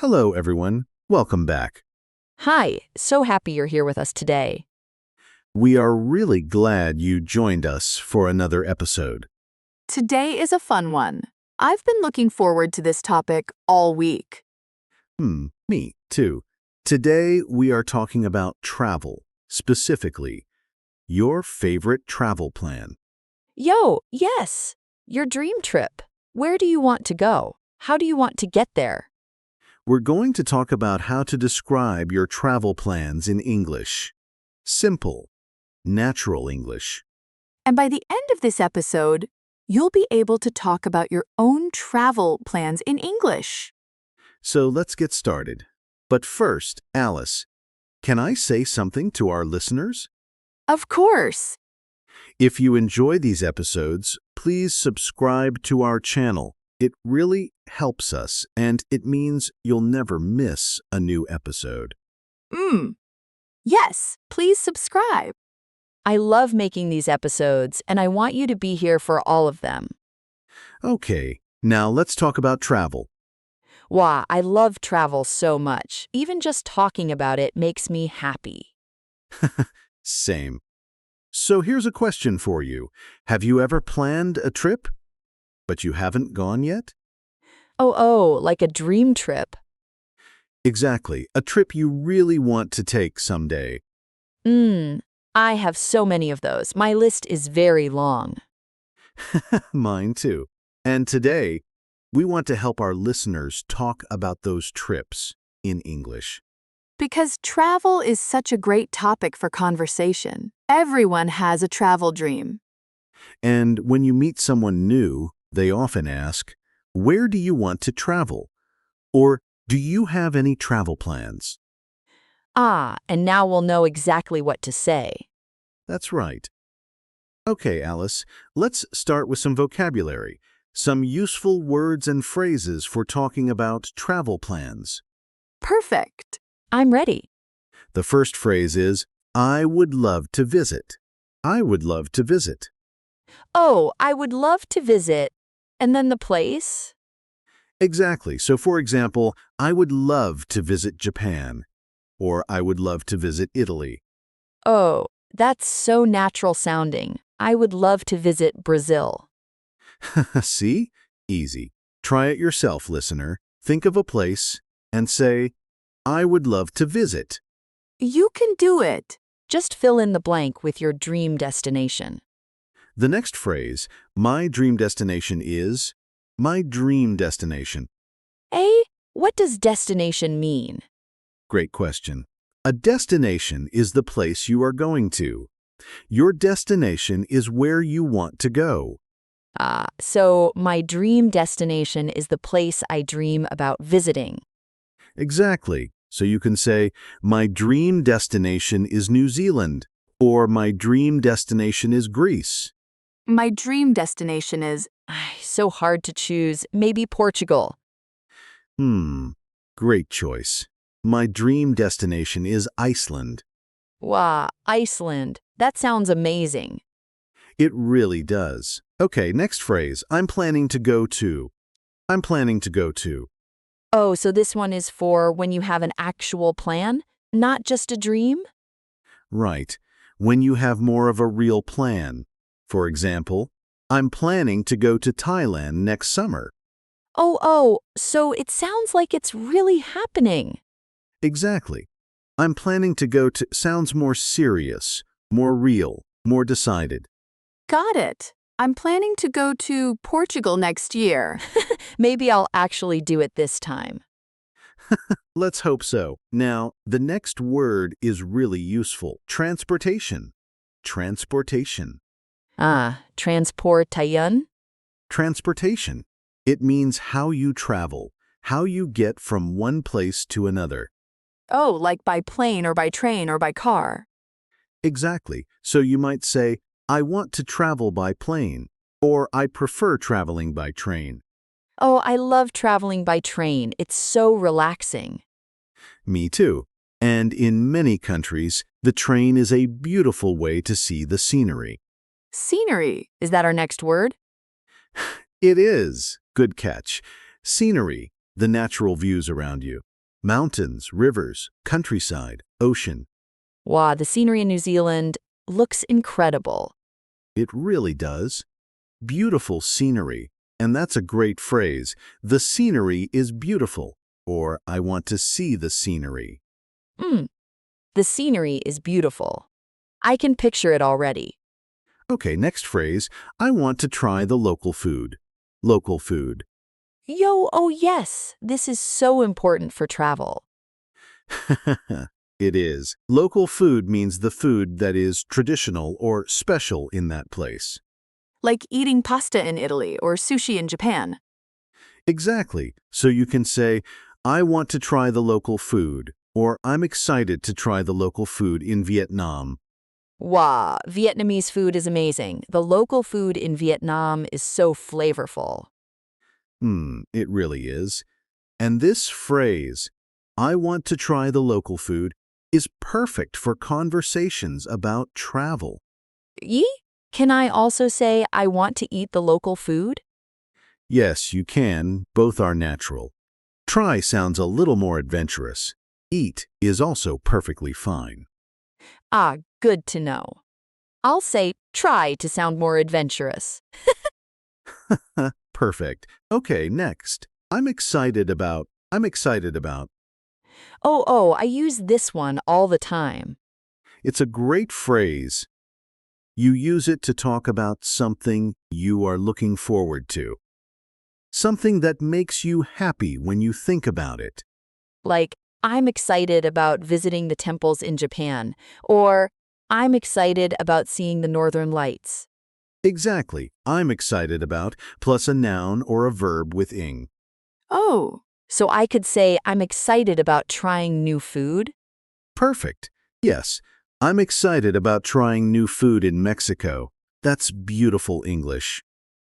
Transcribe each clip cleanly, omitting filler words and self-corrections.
Hello, everyone. Welcome back. Hi, so happy you're here with us today. We are really glad you joined us for another episode. Today is a fun one. I've been looking forward to this topic all week. Me too. Today, we are talking about travel, specifically, your favorite travel plan. Yes, your dream trip. Where do you want to go? How do you want to get there? We're going to talk about how to describe your travel plans in English. Simple, natural English. And by the end of this episode, you'll be able to talk about your own travel plans in English. So let's get started. But first, Alice, can I say something to our listeners? Of course. If you enjoy these episodes, please subscribe to our channel. It really helps us, and it means you'll never miss a new episode. Yes, please subscribe. I love making these episodes, and I want you to be here for all of them. Okay, now let's talk about travel. Wow, I love travel so much. Even just talking about it makes me happy. Same. So here's a question for you. Have you ever planned a trip, but you haven't gone yet? Oh, like a dream trip. Exactly, a trip you really want to take someday. I have so many of those. My list is very long. Mine too. And today, we want to help our listeners talk about those trips in English. Because travel is such a great topic for conversation. Everyone has a travel dream. And when you meet someone new, they often ask, "Where do you want to travel?" Or, "Do you have any travel plans?" And now we'll know exactly what to say. That's right. Okay, Alice, let's start with some vocabulary, some useful words and phrases for talking about travel plans. Perfect. I'm ready. The first phrase is, I would love to visit. I would love to visit. Oh, I would love to visit. And then the place? Exactly. So, for example, I would love to visit Japan, or I would love to visit Italy. Oh, that's so natural sounding. I would love to visit Brazil. See? Easy. Try it yourself, listener. Think of a place and say, I would love to visit. You can do it. Just fill in the blank with your dream destination. The next phrase, my dream destination is, my dream destination. What does destination mean? Great question. A destination is the place you are going to. Your destination is where you want to go. So my dream destination is the place I dream about visiting. Exactly. So you can say, my dream destination is New Zealand, or my dream destination is Greece. My dream destination is... So hard to choose. Maybe Portugal. Great choice. My dream destination is Iceland. Wow, Iceland. That sounds amazing. It really does. Okay, next phrase. I'm planning to go to. I'm planning to go to. Oh, so this one is for when you have an actual plan, not just a dream? Right. When you have more of a real plan. For example, I'm planning to go to Thailand next summer. So it sounds like it's really happening. Exactly. I'm planning to go to sounds more serious, more real, more decided. Got it. I'm planning to go to Portugal next year. Maybe I'll actually do it this time. Let's hope so. Now, the next word is really useful. Transportation. Transportation. Transportation? Transportation. It means how you travel, how you get from one place to another. Oh, like by plane or by train or by car. Exactly. So you might say, I want to travel by plane, or I prefer traveling by train. Oh, I love traveling by train. It's so relaxing. Me too. And in many countries, the train is a beautiful way to see the scenery. Scenery. Is that our next word? It is. Good catch. Scenery. the natural views around you. Mountains, rivers, countryside, ocean. Wow, the scenery in New Zealand looks incredible. It really does. Beautiful scenery. And that's a great phrase. The scenery is beautiful. Or, I want to see the scenery. The scenery is beautiful. I can picture it already. Okay, next phrase. I want to try the local food. Local food. Yo, oh yes, this is so important for travel. It is. Local food means the food that is traditional or special in that place. Like eating pasta in Italy or sushi in Japan. Exactly. So you can say, I want to try the local food, or I'm excited to try the local food in Vietnam. Wow, Vietnamese food is amazing. The local food in Vietnam is so flavorful. It really is. And this phrase, I want to try the local food, is perfect for conversations about travel. Yee? Can I also say I want to eat the local food? Yes, you can. Both are natural. Try sounds a little more adventurous. Eat is also perfectly fine. Ah, good to know. I'll say try to sound more adventurous. Perfect. Okay, next. I'm excited about. Oh, I use this one all the time. It's a great phrase. You use it to talk about something you are looking forward to. Something that makes you happy when you think about it. Like, I'm excited about visiting the temples in Japan, or I'm excited about seeing the Northern Lights. Exactly. I'm excited about, plus a noun or a verb with ing. Oh, So I could say I'm excited about trying new food. Perfect. Yes, I'm excited about trying new food in Mexico. That's beautiful English.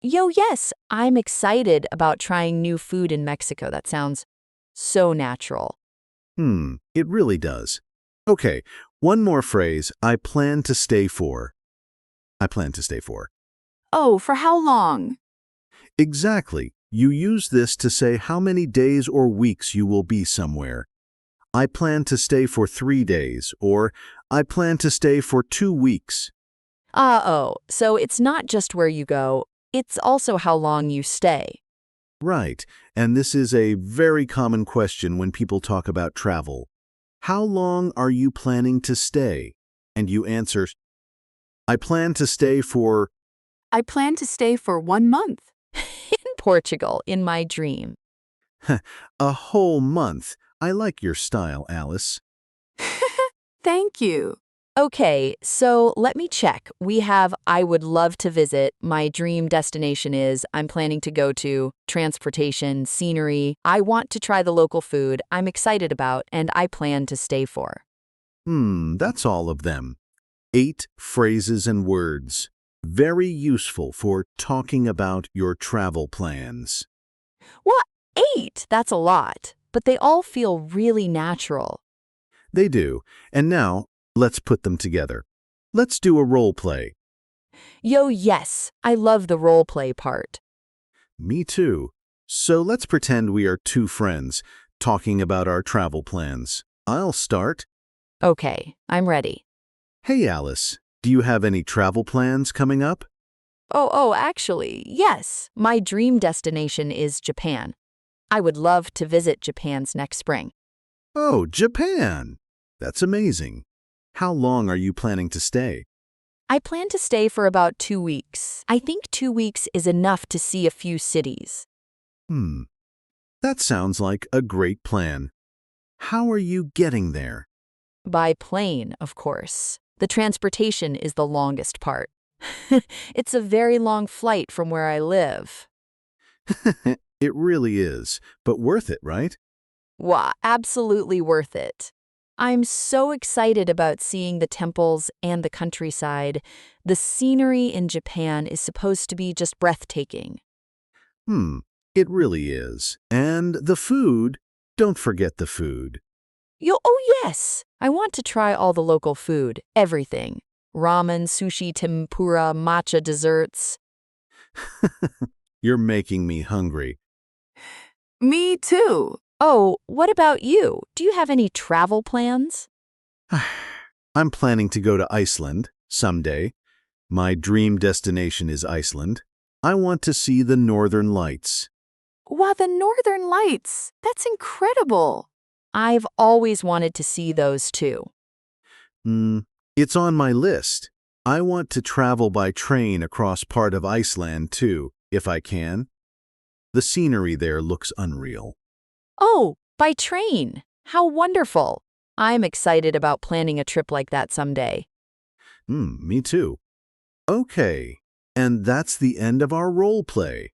Yo, yes, I'm excited about trying new food in Mexico. That sounds so natural. It really does. Okay, one more phrase. I plan to stay for. I plan to stay for. oh, for how long? Exactly. You use this to say how many days or weeks you will be somewhere. I plan to stay for 3 days, or I plan to stay for 2 weeks. So it's not just where you go, it's also how long you stay. Right, and this is a very common question when people talk about travel. How long are you planning to stay? And you answer, I plan to stay for. I plan to stay for 1 month. In Portugal, in my dream. A whole month. I like your style, Alice. Thank you. Okay, so let me check. We have I would love to visit, my dream destination is, I'm planning to go to, transportation, scenery, I want to try the local food, I'm excited about, and I plan to stay for. That's all of them. 8 phrases and words. Very useful for talking about your travel plans. What? 8? That's a lot, but they all feel really natural. They do. And now, let's put them together. Let's do a role play. Yo, yes, I love the role play part. Me too. So let's pretend we are 2 friends talking about our travel plans. I'll start. Okay, I'm ready. Hey, Alice, do you have any travel plans coming up? Actually, yes. My dream destination is Japan. I would love to visit Japan's next spring. Oh, Japan! That's amazing. How long are you planning to stay? I plan to stay for about 2 weeks. I think 2 weeks is enough to see a few cities. That sounds like a great plan. How are you getting there? By plane, of course. The transportation is the longest part. It's a very long flight from where I live. It really is, but worth it, right? Wow, absolutely worth it. I'm so excited about seeing the temples and the countryside. The scenery in Japan is supposed to be just breathtaking. It really is. And the food, don't forget the food. Yes! I want to try all the local food, everything. Ramen, sushi, tempura, matcha desserts. You're making me hungry. Me too. Oh, what about you? Do you have any travel plans? I'm planning to go to Iceland someday. My dream destination is Iceland. I want to see the Northern Lights. Wow, the Northern Lights. That's incredible. I've always wanted to see those too. It's on my list. I want to travel by train across part of Iceland too, if I can. The scenery there looks unreal. Oh, by train. How wonderful. I'm excited about planning a trip like that someday. Me too. Okay, and that's the end of our role play.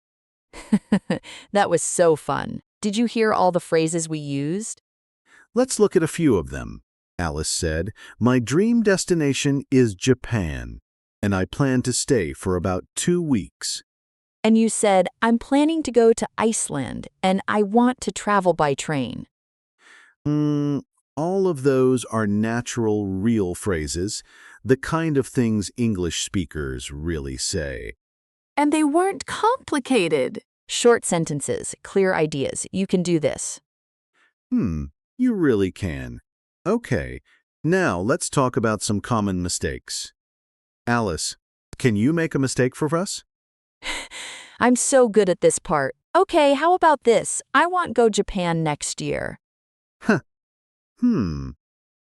That was so fun. Did you hear all the phrases we used? Let's look at a few of them. Alice said, "My dream destination is Japan, and I plan to stay for about 2 weeks." And you said, I'm planning to go to Iceland and I want to travel by train. All of those are natural, real phrases, the kind of things English speakers really say. And they weren't complicated. Short sentences, clear ideas. You can do this. You really can. Okay, now let's talk about some common mistakes. Alice, can you make a mistake for us? I'm so good at this part. Okay, how about this? I want go Japan next year.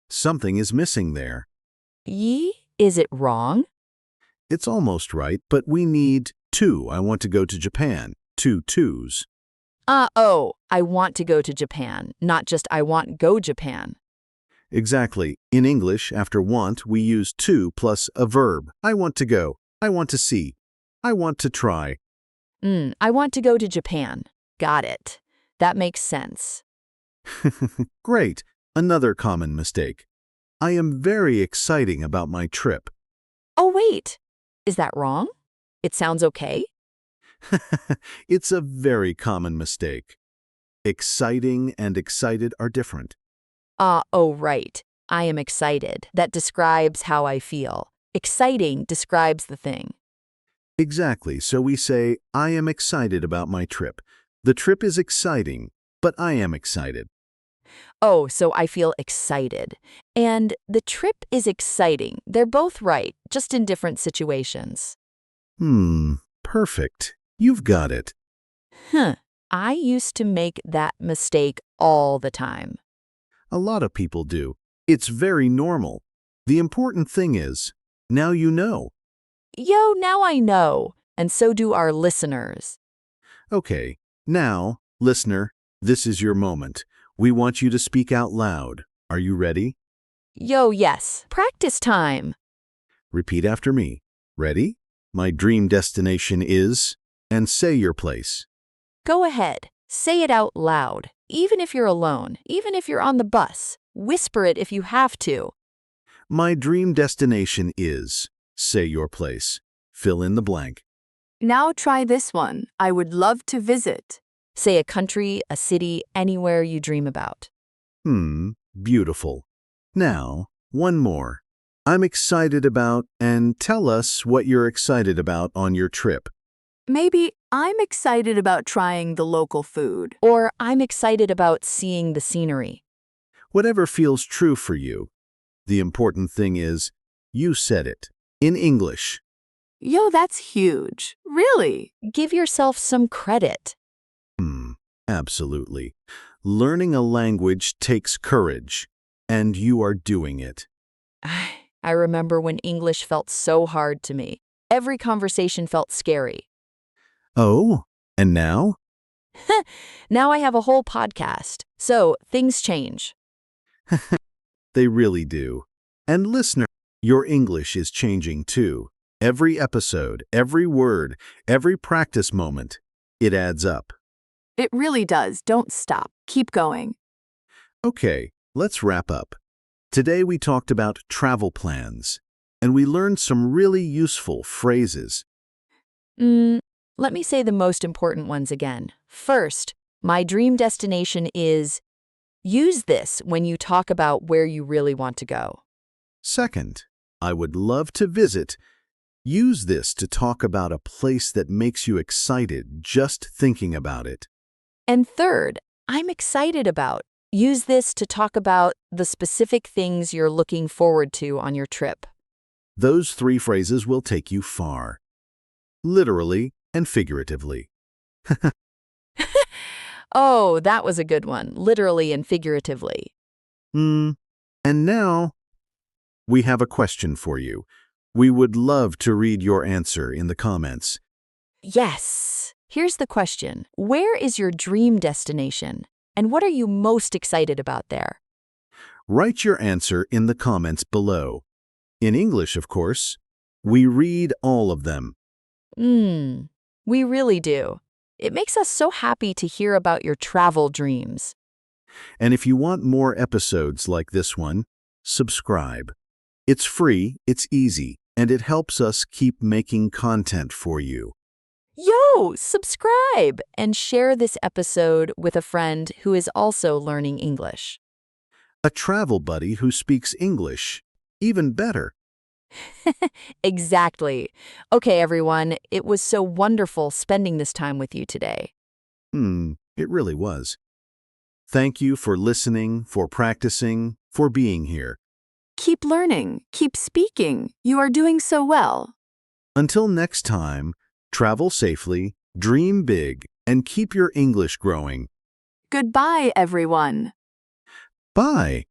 Something is missing there. Is it wrong? It's almost right, but we need to. I want to go to Japan. 2 twos. I want to go to Japan, not just I want go Japan. Exactly. In English, after want, we use to plus a verb. I want to go. I want to see. I want to try. I want to go to Japan. Got it. That makes sense. Great. Another common mistake. I am very exciting about my trip. Oh, wait. Is that wrong? It sounds okay. It's a very common mistake. Exciting and excited are different. Right. I am excited. That describes how I feel. Exciting describes the thing. Exactly. So we say, I am excited about my trip. The trip is exciting, but I am excited. Oh, so I feel excited. And the trip is exciting. They're both right, just in different situations. Perfect. You've got it. I used to make that mistake all the time. A lot of people do. It's very normal. The important thing is, now you know. Yo, now I know. And so do our listeners. Okay, now, listener, this is your moment. We want you to speak out loud. Are you ready? Yo, yes. Practice time. Repeat after me. Ready? My dream destination is, and say your place. Go ahead. Say it out loud. Even if you're alone, even if you're on the bus. Whisper it if you have to. My dream destination is, say your place. Fill in the blank. Now try this one. I would love to visit. Say a country, a city, anywhere you dream about. Beautiful. Now, one more. I'm excited about, and tell us what you're excited about on your trip. Maybe I'm excited about trying the local food. Or I'm excited about seeing the scenery. Whatever feels true for you. The important thing is, you said it. In English. Yo, that's huge. Really? Give yourself some credit. Absolutely. Learning a language takes courage, and you are doing it. I remember when English felt so hard to me. Every conversation felt scary. Oh, and now? Now I have a whole podcast. So things change. They really do. And listener, your English is changing too. Every episode, every word, every practice moment, it adds up. It really does. Don't stop. Keep going. Okay, let's wrap up. Today we talked about travel plans, and we learned some really useful phrases. Let me say the most important ones again. First, my dream destination is. Use this when you talk about where you really want to go. Second, I would love to visit. Use this to talk about a place that makes you excited just thinking about it. And third, I'm excited about. Use this to talk about the specific things you're looking forward to on your trip. Those three phrases will take you far, literally and figuratively. Oh, that was a good one, literally and figuratively. And now, we have a question for you. We would love to read your answer in the comments. Yes. Here's the question. Where is your dream destination? And what are you most excited about there? Write your answer in the comments below. In English, of course. We read all of them. We really do. It makes us so happy to hear about your travel dreams. And if you want more episodes like this one, subscribe. It's free, it's easy, and it helps us keep making content for you. Yo, subscribe and share this episode with a friend who is also learning English. A travel buddy who speaks English. Even better. Exactly. Okay, everyone, it was so wonderful spending this time with you today. It really was. Thank you for listening, for practicing, for being here. Keep learning, keep speaking. You are doing so well. Until next time, travel safely, dream big, and keep your English growing. Goodbye, everyone. Bye!